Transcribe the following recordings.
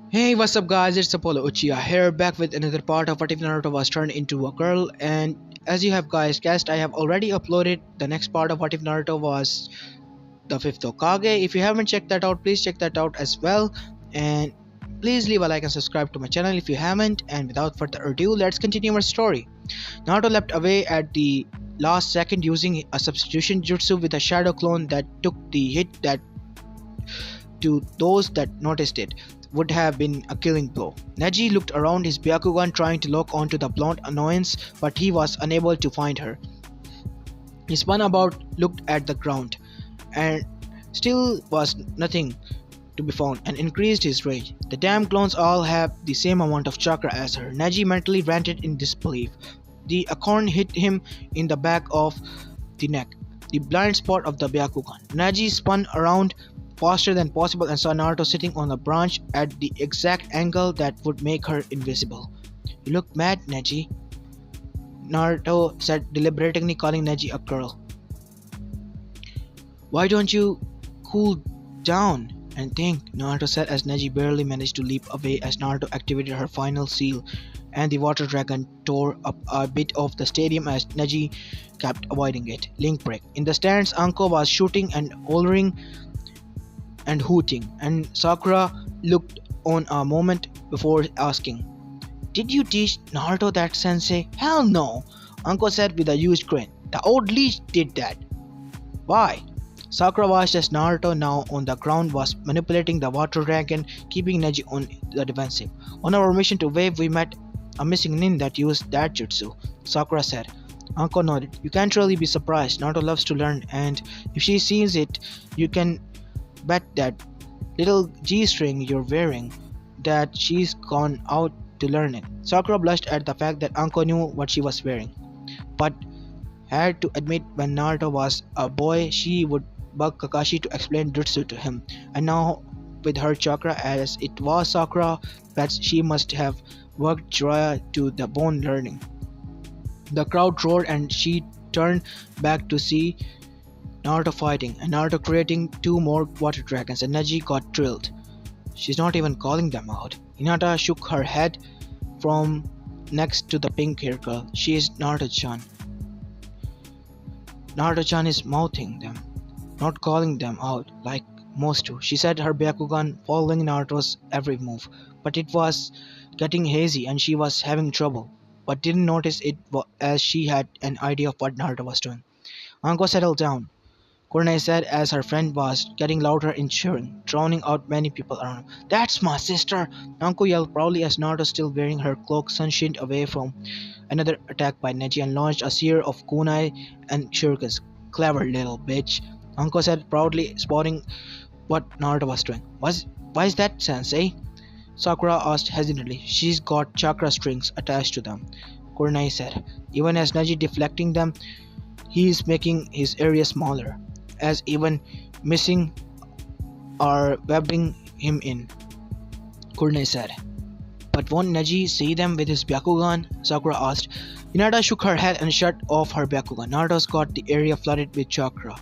Hey, what's up guys, it's Apollo Uchiha here, back with another part of What If Naruto Was Turned Into a Girl. And as you have guys guessed, I have already uploaded the next part of What If Naruto Was the 5th Hokage. If you haven't checked that out, please check that out as well. And please leave a like and subscribe to my channel if you haven't. And without further ado, let's continue our story. Naruto leapt away at the last second using a substitution jutsu with a shadow clone that took the hit that to those that noticed it would have been a killing blow. Neji looked around his Byakugan trying to lock onto the blonde annoyance, but he was unable to find her. He spun about, looked at the ground, and still was nothing to be found, and increased his rage. The damn clones all have the same amount of chakra as her. Neji mentally ranted in disbelief. The acorn hit him in the back of the neck, the blind spot of the Byakugan. Neji spun around faster than possible and saw Naruto sitting on a branch at the exact angle that would make her invisible. "You look mad, Neji," Naruto said, deliberately calling Neji a girl. "Why don't you cool down and think?" Naruto said as Neji barely managed to leap away as Naruto activated her final seal and the water dragon tore up a bit of the stadium as Neji kept avoiding it. Link break. In the stands, Anko was shooting and hollering and hooting, and Sakura looked on a moment before asking, "Did you teach Naruto that, sensei?" "Hell no," Anko said with a huge grin. "The old leech did that." "Why?" Sakura watched as Naruto, now on the ground, was manipulating the water dragon, keeping Neji on the defensive. "On our mission to Wave, we met a missing nin that used that jutsu," Sakura said. Anko nodded. "You can't really be surprised. Naruto loves to learn, and if she sees it, you can bet that little G-string you're wearing that she's gone out to learn it." Sakura blushed at the fact that Anko knew what she was wearing, but had to admit when Naruto was a boy she would bug Kakashi to explain jutsu to him, and now with her chakra as it was, Sakura bets she must have worked Jiraiya to the bone learning. The crowd roared and she turned back to see Naruto fighting, and Naruto creating two more water dragons, and Neji got thrilled. "She's not even calling them out." Hinata shook her head from next to the pink hair girl. "She is Naruto-chan. Naruto-chan is mouthing them, not calling them out like most do," she said, her Byakugan following Naruto's every move. But it was getting hazy and she was having trouble, but didn't notice it as she had an idea of what Naruto was doing. "Anko, settle down," Kurne said as her friend was getting louder in cheering, drowning out many people around him. "That's my sister!" Anko yelled proudly as Naruto, still wearing her cloak, sunshined away from another attack by Neji and launched a series of kunai and shurikens. "Clever little bitch," Anko said proudly, spotting what Naruto was doing. Why is that, sensei?" Sakura asked hesitantly. "She's got chakra strings attached to them," Kurne said. Even as Neji deflecting them, he's making his area smaller, as even missing or webbing him in, Kurne said. "But won't Neji see them with his Byakugan?" Sakura asked. Hinata shook her head and shut off her Byakugan. "Naruto's got the area flooded with chakra.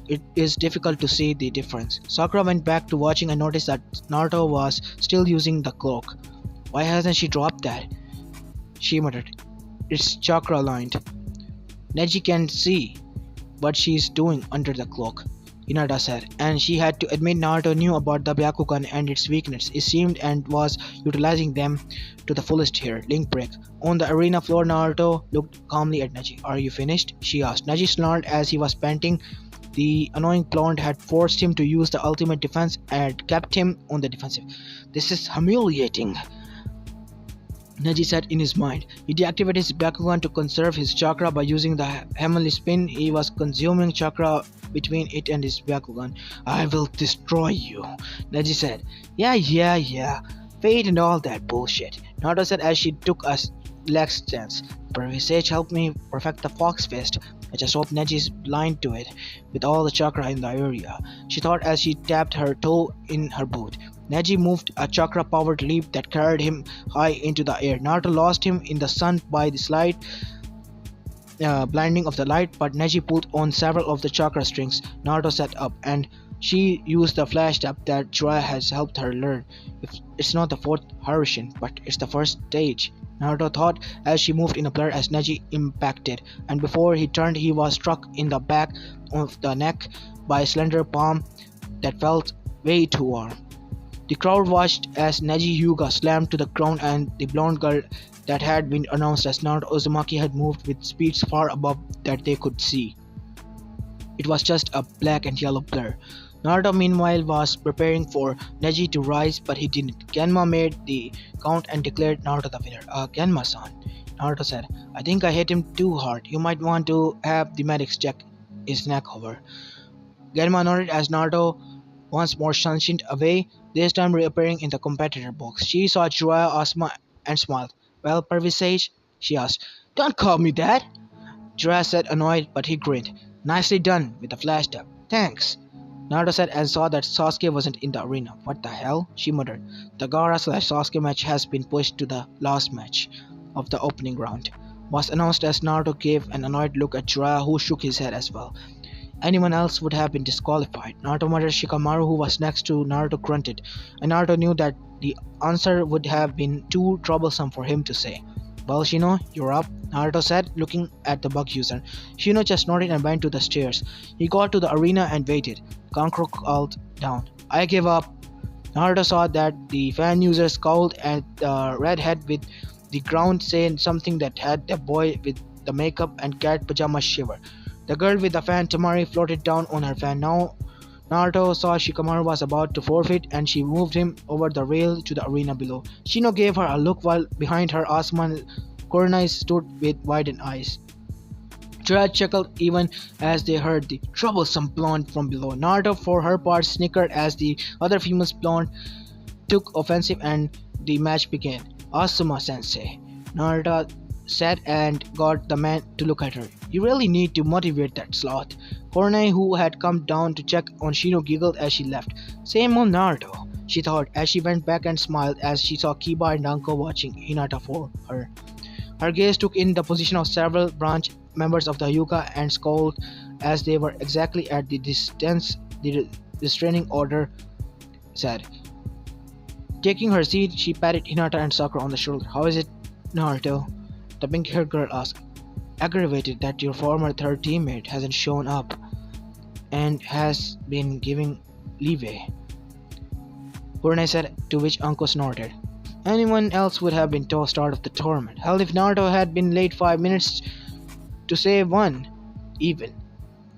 It is difficult to see the difference." Sakura went back to watching and noticed that Naruto was still using the cloak. "Why hasn't she dropped that?" she muttered. "It's chakra lined. Neji can see what she's doing under the cloak," Hinata said, and she had to admit Naruto knew about the Byakugan and its weakness. It seemed, and was utilizing them to the fullest here. Link break. On the arena floor, Naruto looked calmly at Neji. "Are you finished?" she asked. Neji snarled as he was panting. The annoying blonde had forced him to use the ultimate defense and kept him on the defensive. "This is humiliating," Neji said in his mind. He deactivated his Byakugan to conserve his chakra by using the heavenly spin. He was consuming chakra between it and his Byakugan. "I will destroy you," Neji said. Yeah. Fate and all that bullshit," Naruto said as she took a relaxed stance. "Previous Sage helped me perfect the Fox Fist. I just hope Neji's blind to it with all the chakra in the area," she thought as she tapped her toe in her boot. Neji moved a chakra-powered leap that carried him high into the air. Naruto lost him in the sun by the slight blinding of the light, but Neji pulled on several of the chakra strings Naruto set up, and She used the flash step that Jiraiya has helped her learn. If it's not the fourth Harishin, but it's the first stage. Naruto thought as she moved in a blur as Neji impacted, and before he turned he was struck in the back of the neck by a slender palm that felt way too warm. The crowd watched as Neji Hyuga slammed to the ground and the blonde girl that had been announced as Naruto Uzumaki had moved with speeds far above that they could see. It was just a black and yellow blur. Naruto meanwhile was preparing for Neji to rise, but he didn't. Genma made the count and declared Naruto the winner. Genma-san, Naruto said, I think I hit him too hard. You might want to have the medics check his neck over. Genma nodded as Naruto once more shunshed away, this time reappearing in the competitor box. She saw Jiraiya, Asuma, and smiled. Well, Pervisage? She asked. Don't call me that! Jiraiya said annoyed, but he grinned. Nicely done, with a flash step. Thanks. Naruto said and saw that Sasuke wasn't in the arena. What the hell? She muttered. The Gaara/Sasuke match has been pushed to the last match of the opening round. Was announced as Naruto gave an annoyed look at Jiraiya, who shook his head as well. Anyone else would have been disqualified. Naruto muttered. Shikamaru, who was next to Naruto, grunted, and Naruto knew that the answer would have been too troublesome for him to say. Well, Shino, you're up, Naruto said, looking at the bug user. Shino just nodded and went to the stairs. He got to the arena and waited. Kankuro called down. I give up. Naruto saw that the fan user scowled at the redhead with the ground, saying something that had the boy with the makeup and cat pajamas shiver. The girl with the fan Tamari floated down on her fan. Now Naruto saw Shikamaru was about to forfeit and she moved him over the rail to the arena below. Shino gave her a look while behind her Asuma and Kurenai stood with widened eyes. Jiraiya chuckled even as they heard the troublesome blonde from below. Naruto for her part snickered as the other female's blonde took offensive and the match began. Asuma sensei, Naruto said and got the man to look at her. You really need to motivate that sloth. Kurenai, who had come down to check on Shino, giggled as she left. Same old Naruto, she thought as she went back and smiled as she saw Kiba and Danko watching Hinata for her. Her gaze took in the position of several branch members of the Hyuga and scowled as they were exactly at the distance the restraining order said. Taking her seat, she patted Hinata and Sakura on the shoulder. How is it, Naruto? The pink-haired girl asked. Aggravated that your former third teammate hasn't shown up and has been giving leeway, Kurenai said, to which Anko snorted. Anyone else would have been tossed out of the tournament. Hell, if Naruto had been late 5 minutes to save one, even,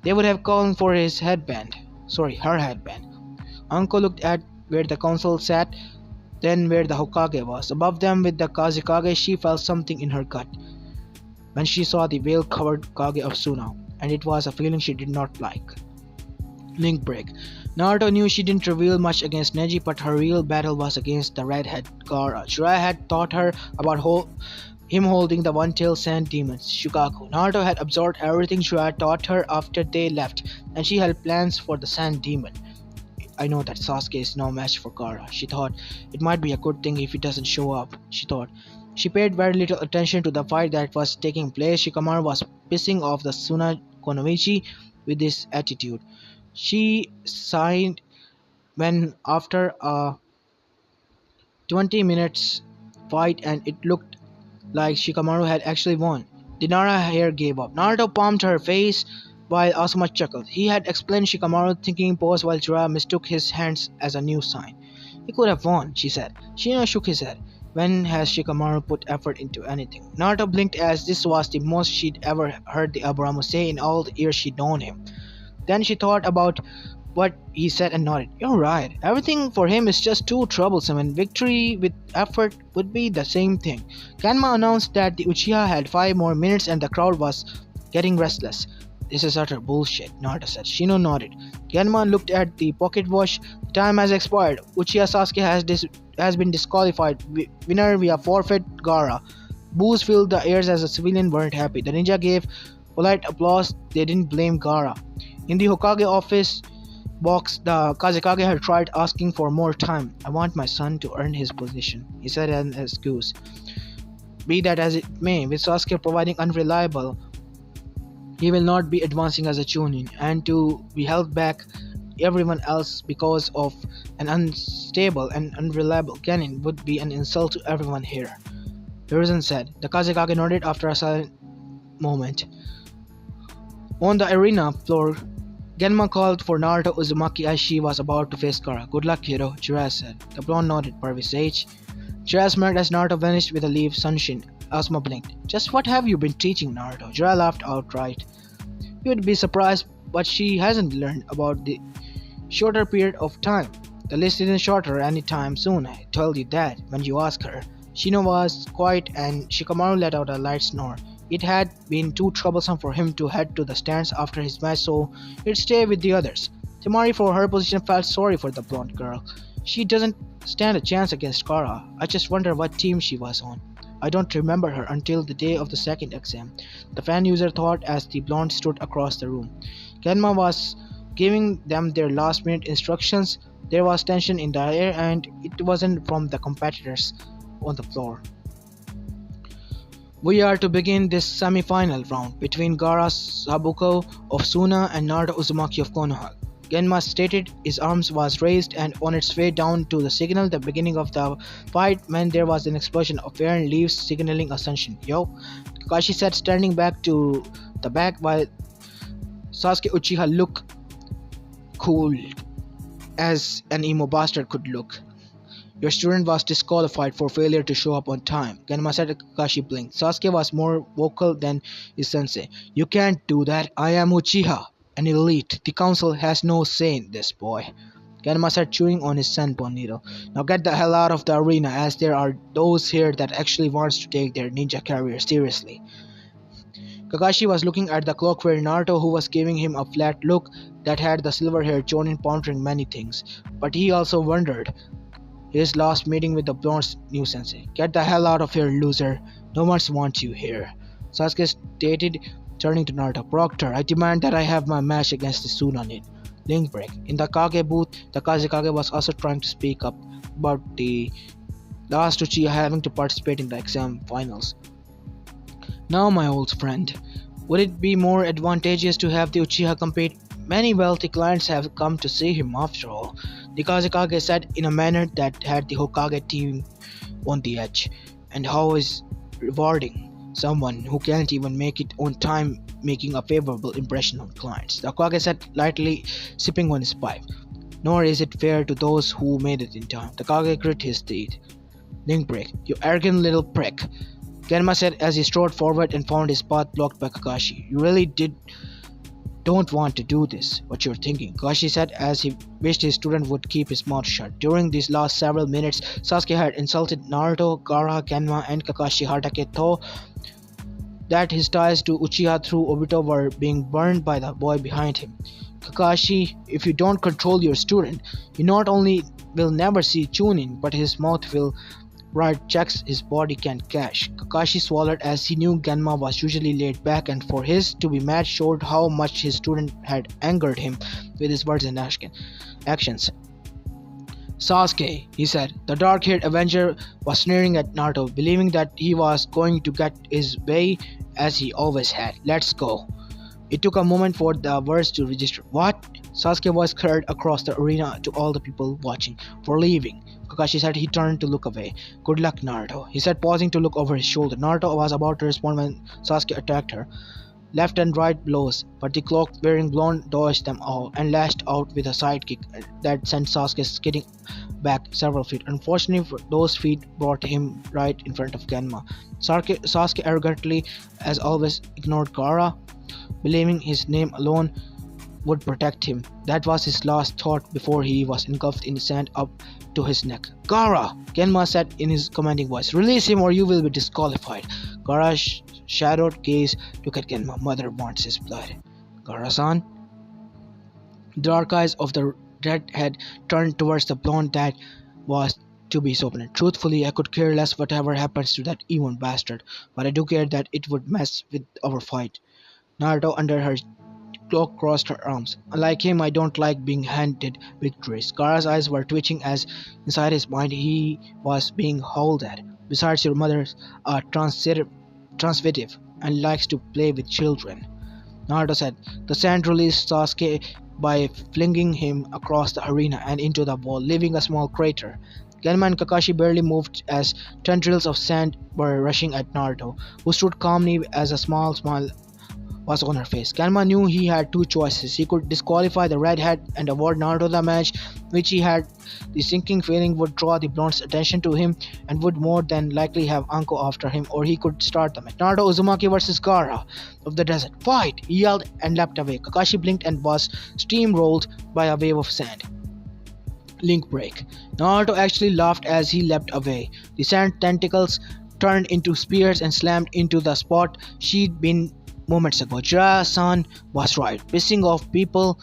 they would have called for his headband. Sorry, her headband. Anko looked at where the council sat, then where the Hokage was. Above them with the Kazekage, she felt something in her gut when she saw the veil-covered Kage of Suna, and it was a feeling she did not like. Link break. Naruto knew she didn't reveal much against Neji, but her real battle was against the redhead Gaara. Jiraiya had taught her about him holding the one-tailed sand demons, Shukaku. Naruto had absorbed everything Jiraiya taught her after they left, and she had plans for the sand demon. I know that Sasuke is no match for Gaara, she thought. It might be a good thing if he doesn't show up, she thought. She paid very little attention to the fight that was taking place. Shikamaru was pissing off the Suna Konomichi with his attitude. She sighed when after a 20 minutes fight and it looked like Shikamaru had actually won. The Nara hair gave up. Naruto palmed her face while Asuma chuckled. He had explained Shikamaru thinking pose while Jiraiya mistook his hands as a new sign. He could have won, she said. Shino shook his head. When has Shikamaru put effort into anything? Naruto blinked as this was the most she'd ever heard the Aburamo say in all the years she'd known him. Then she thought about what he said and nodded. You're right. Everything for him is just too troublesome, and victory with effort would be the same thing. Kanma announced that the Uchiha had 5 more minutes and the crowd was getting restless. This is utter bullshit, Naruto said. Shino nodded. Genma looked at the pocket watch. The time has expired. Uchiha Sasuke has been disqualified. Winner via forfeit, Gaara. Boos filled the airs as the civilians weren't happy. The ninja gave polite applause. They didn't blame Gaara. In the Hokage office box, the Kazekage had tried asking for more time. I want my son to earn his position, he said as an excuse. Be that as it may, with Sasuke providing unreliable, he will not be advancing as a chunin, and to be held back everyone else because of an unstable and unreliable cannon would be an insult to everyone here. Hiruzen said. The Kazekage nodded after a silent moment. On the arena floor, Genma called for Naruto Uzumaki as she was about to face Gaara. Good luck, hero, Jiraiya said. The blonde nodded. Perfect sage. Jiraiya smiled as Naruto vanished with a leaf sunshine. Asuma blinked. Just what have you been teaching, Naruto? Jiraiya laughed outright. You'd be surprised, but she hasn't learned about the shorter period of time. The list isn't shorter anytime soon, I told you that when you asked her. Shino was quiet and Shikamaru let out a light snore. It had been too troublesome for him to head to the stands after his match, so he'd stay with the others. Temari, for her position, felt sorry for the blonde girl. She doesn't stand a chance against Gaara. I just wonder what team she was on. I don't remember her until the day of the second exam, the fan user thought as the blonde stood across the room. Kenma was giving them their last minute instructions. There was tension in the air and it wasn't from the competitors on the floor. We are to begin this semi-final round between Gaara Sabuko of Suna and Naruto Uzumaki of Konoha. Genma stated his arms was raised and on its way down to the signal the beginning of the fight when there was an explosion of air and leaves signaling ascension. Yo, Kakashi said standing back to the back while Sasuke Uchiha looked cool as an emo bastard could look. Your student was disqualified for failure to show up on time. Genma said. Kakashi blinked. Sasuke was more vocal than his sensei. You can't do that. I am Uchiha, an elite. The council has no say in this, boy. Genma said, chewing on his senpon needle. Now get the hell out of the arena, as there are those here that actually wants to take their ninja career seriously. Kakashi was looking at the clock where Naruto, who was giving him a flat look that had the silver-haired Jonin pondering many things. But he also wondered his last meeting with the blonde's new sensei. Get the hell out of here, loser. No one wants you here. Sasuke stated, turning to Naruto. Proctor, I demand that I have my match against the Sunanin. Link break. In the Kage booth, the Kazekage was also trying to speak up about the last Uchiha having to participate in the exam finals. Now, my old friend, would it be more advantageous to have the Uchiha compete? Many wealthy clients have come to see him after all, the Kazekage said in a manner that had the Hokage team on the edge. And how is rewarding someone who can't even make it on time making a favorable impression on clients? The Hokage said, lightly sipping on his pipe. Nor is it fair to those who made it in time. The Kage grit his teeth. Link break. You arrogant little prick. Genma said as he strode forward and found his path blocked by Kakashi. You really don't want to do this, what you're thinking, Kakashi said as he wished his student would keep his mouth shut. During these last several minutes, Sasuke had insulted Naruto, Gaara, Genma, and Kakashi Hatake, though that his ties to Uchiha through Obito were being burned by the boy behind him. Kakashi, if you don't control your student, you not only will never see Chunin, but his mouth will write checks his body can't cash. Kakashi swallowed as he knew Genma was usually laid back, and for his to be mad showed how much his student had angered him with his words and actions. Sasuke, he said. The dark-haired Avenger was sneering at Naruto, believing that he was going to get his way as he always had. Let's go. It took a moment for the words to register. What? Sasuke was heard across the arena to all the people watching. For leaving. Kakashi said. He turned to look away. Good luck, Naruto, he said, pausing to look over his shoulder. Naruto was about to respond when Sasuke attacked her. Left and right blows, but the cloak-wearing blonde dodged them all and lashed out with a sidekick that sent Sasuke skidding back several feet. Unfortunately, those feet brought him right in front of Genma. Sasuke arrogantly, as always, ignored Gaara, believing his name alone would protect him. That was his last thought before he was engulfed in sand up to his neck. Gaara! Genma said in his commanding voice. Release him or you will be disqualified. Gaara's shadowed gaze looked at Genma. Mother wants his blood. Gaara-san? The dark eyes of the redhead turned towards the blonde that was to be his opponent. Truthfully, I could care less whatever happens to that evil bastard, but I do care that it would mess with our fight. Naruto, under her cloak, crossed her arms. Unlike him, I don't like being handed victories. Gaara's eyes were twitching as inside his mind he was being howled at. Besides, your mother's transitive and likes to play with children. Naruto said. The sand released Sasuke by flinging him across the arena and into the wall, leaving a small crater. Genma and Kakashi barely moved as tendrils of sand were rushing at Naruto, who stood calmly as a small smile was on her face. Ganma knew he had two choices. He could disqualify the Red Hat and award Naruto the match, which he had the sinking feeling would draw the blonde's attention to him and would more than likely have Anko after him, or he could start the match. Naruto Uzumaki versus Gaara of the desert. Fight! He yelled and leapt away. Kakashi blinked and was steamrolled by a wave of sand. Link break. Naruto actually laughed as he leapt away. The sand tentacles turned into spears and slammed into the spot she'd been moments ago. Jiraiya-san was right. Pissing off people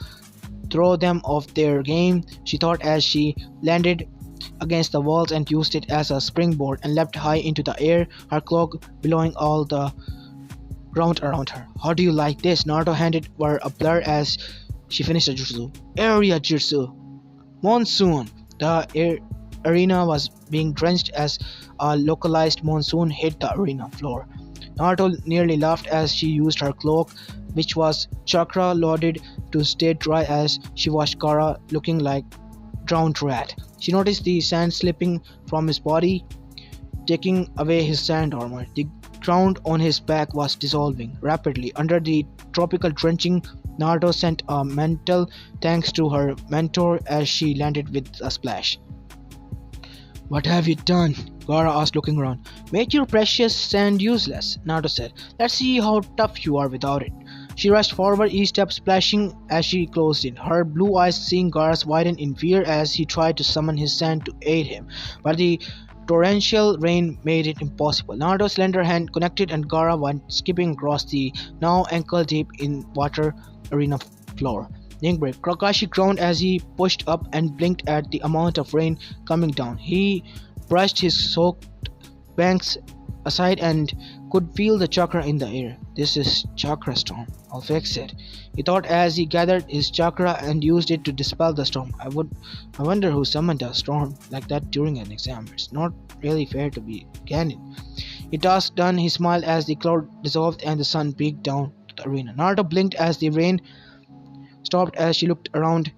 throw them off their game, she thought as she landed against the walls and used it as a springboard and leapt high into the air, her cloak billowing all the ground around her. How do you like this? Naruto handed her a blur as she finished the jutsu. Area jutsu. Monsoon. The arena was being drenched as a localized monsoon hit the arena floor. Naruto nearly laughed as she used her cloak, which was chakra loaded, to stay dry as she watched Gaara looking like drowned rat. She noticed the sand slipping from his body, taking away his sand armor. The ground on his back was dissolving rapidly under the tropical drenching. Naruto sent a mental thanks to her mentor as she landed with a splash. What have you done? Gaara asked, looking around. Made your precious sand useless, Naruto said. Let's see how tough you are without it. She rushed forward, each step splashing as she closed in. Her blue eyes seeing Gaara's widen in fear as he tried to summon his sand to aid him, but the torrential rain made it impossible. Naruto's slender hand connected and Gaara went skipping across the now ankle-deep in water arena floor. Link break. Kakashi groaned as he pushed up and blinked at the amount of rain coming down. He brushed his soaked banks aside and could feel the chakra in the air. This is chakra storm. I'll fix it, he thought as he gathered his chakra and used it to dispel the storm. I wonder who summoned a storm like that during an exam. It's not really fair to be canon. His task done, he smiled as the cloud dissolved and the sun peeked down to the arena. Naruto blinked as the rain stopped as she looked around,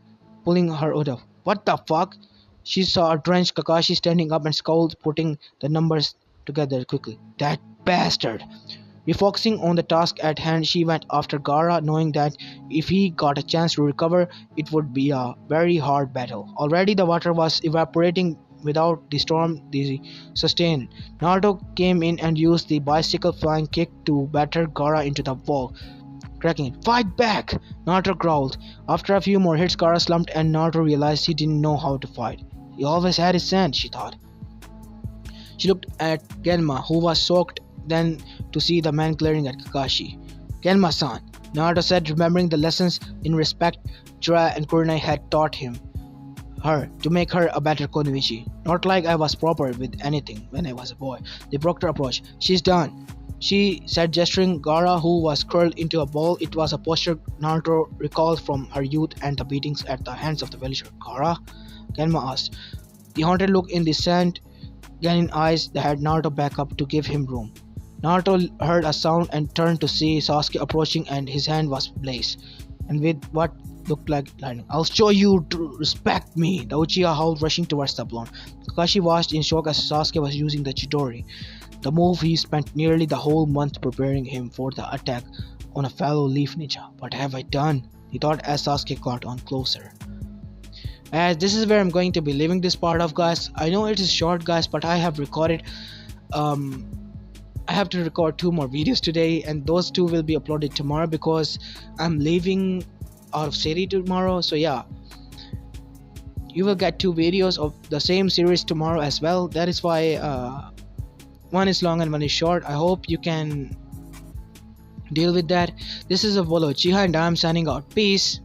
pulling her hood up. What the fuck? She saw a drenched Kakashi standing up and scowled, putting the numbers together quickly. That bastard! Refocusing on the task at hand, she went after Gaara, knowing that if he got a chance to recover, it would be a very hard battle. Already the water was evaporating without the storm they sustained. Naruto came in and used the bicycle flying kick to batter Gaara into the wall, cracking it. Fight back! Naruto growled. After a few more hits, Gaara slumped and Naruto realized he didn't know how to fight. He always had his sand, she thought. She looked at Genma, who was soaked, then to see the man glaring at Kakashi. Genma-san, Naruto said, remembering the lessons in respect Jiraiya and Kurenai had taught her to make her a better Konoichi. Not like I was proper with anything when I was a boy. The proctor approached. She's done, she said, gesturing Gaara, who was curled into a ball. It was a posture Naruto recalled from her youth and the beatings at the hands of the villager. Gaara? Genma asked. The haunted look in the sand Ganin eyes that had Naruto back up to give him room. Naruto heard a sound and turned to see Sasuke approaching, and his hand was ablaze, and with what looked like lightning. I'll show you to respect me, the Uchiha howled, rushing towards the blonde. Kakashi watched in shock as Sasuke was using the Chidori, the move he spent nearly the whole month preparing him for the attack on a fellow Leaf Ninja. What have I done? He thought as Sasuke got on closer. As this is where I'm going to be leaving this part of, guys. I know it is short, guys, but I have recorded I have to record 2 more videos today, and those 2 will be uploaded tomorrow because I'm leaving out of city tomorrow. So yeah, you will get 2 videos of the same series tomorrow as well. That is why one is long and one is short. I hope you can deal with that. This is Apollo Chiha and I'm signing out. Peace.